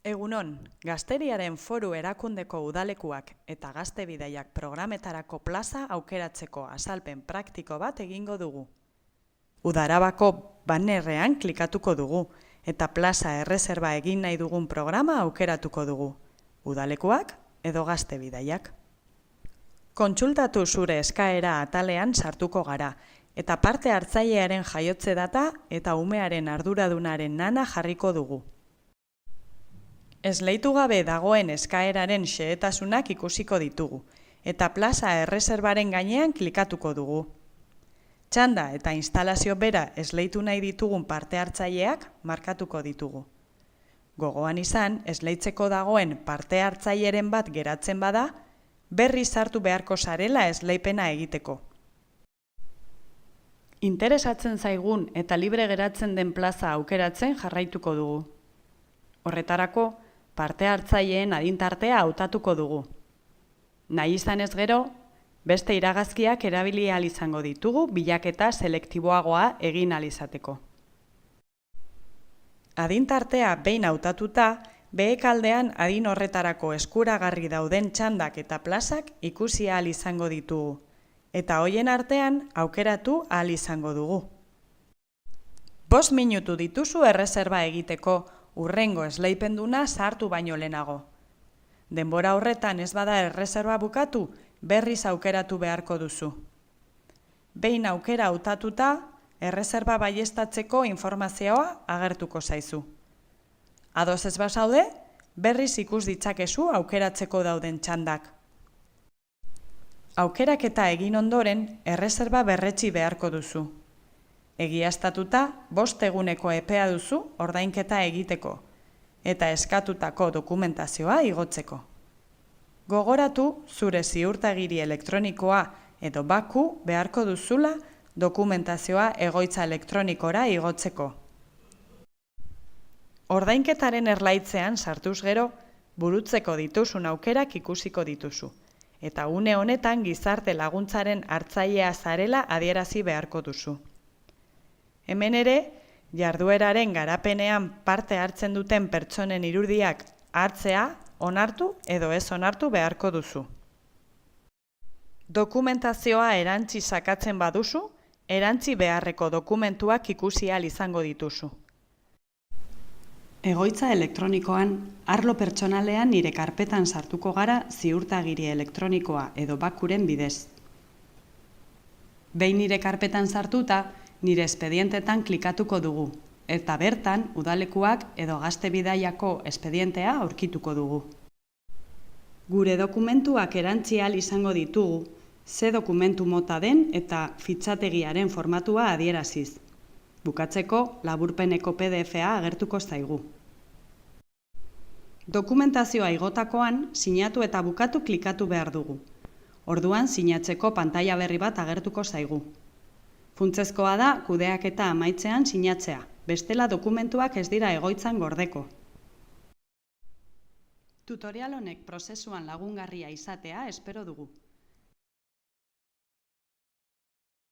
Egunon, Gazteriaren Foru Erakundeko udalekuak eta Gazte Bidaiak programetarako plaza aukeratzeko azalpen praktiko bat egingo dugu. Udarabako bannerrean klikatuko dugu eta plaza erreserba egin nahi dugun programa aukeratuko dugu. Udalekuak edo Gazte Bidaiak. Kontsultatu zure eskaera atalean sartuko gara eta parte hartzailearen jaiotze data eta umearen arduradunaren nana jarriko dugu. Esleitu gabe dagoen eskaeraren xehetasunak ikusiko ditugu, eta plaza erreserbaren gainean klikatuko dugu. Txanda eta instalazio bera esleitu nahi ditugun parte hartzaileak markatuko ditugu. Gogoan izan, esleitzeko dagoen parte hartzaileren bat geratzen bada, berri sartu beharko zarela esleipena egiteko. Interesatzen zaigun eta libre geratzen den plaza aukeratzen jarraituko dugu. Horretarako, parte hartzaileen adintartea hautatuko dugu. Nahi izanez gero, beste iragazkiak erabili ahal izango ditugu bilaketa selektiboagoa egin ahal izateko. Adintartea behin hautatuta, behekaldean adin horretarako eskuragarri dauden txandak eta plazak ikusi ahal izango ditugu, eta hoien artean aukeratu ahal izango dugu. 5 minutu dituzu erreserba egiteko, urrengo esleipenduna sartu baino lehenago. Denbora horretan ez bada erreserba bukatu, berriz aukeratu beharko duzu. Behin aukera hautatuta, erreserba baieztatzeko informazioa agertuko zaizu. Ados ez bazaude, berriz ikus ditzakezu aukeratzeko dauden txandak. Aukeraketa egin ondoren, erreserba berretsi beharko duzu. Egiaztatuta, 5 eguneko epea duzu ordainketa egiteko, eta eskatutako dokumentazioa igotzeko. Gogoratu, zure ziurtagiri elektronikoa edo baku beharko duzula dokumentazioa egoitza elektronikora igotzeko. Ordainketaren erlaitzean sartuz gero, burutzeko dituzun aukerak ikusiko dituzu, eta une honetan gizarte laguntzaren hartzailea zarela adierazi beharko duzu. Hemen ere, jardueraren garapenean parte hartzen duten pertsonen irudiak hartzea, onartu edo ez onartu beharko duzu. Dokumentazioa erantzi sakatzen baduzu, erantzi beharreko dokumentuak ikusi ahal izango dituzu. Egoitza elektronikoan, arlo pertsonalean nire karpetan sartuko gara ziurtagiri elektronikoa edo bakuren bidez. Behin nire karpetan sartuta, nire espedientetan klikatuko dugu, eta bertan udalekuak edo Gazte Bidaiako espedientea aurkituko dugu. Gure dokumentuak erantzi ahal izango ditugu, ze dokumentu mota den eta fitxategiaren formatua adieraziz. Bukatzeko, laburpeneko PDF-a agertuko zaigu. Dokumentazioa igotakoan, sinatu eta bukatu klikatu behar dugu. Orduan, sinatzeko pantaila berri bat agertuko zaigu. Funtsezkoa da kudeaketa amaitzean sinatzea, bestela dokumentuak ez dira egoitzan gordeko. Tutorial honek prozesuan lagungarria izatea espero dugu.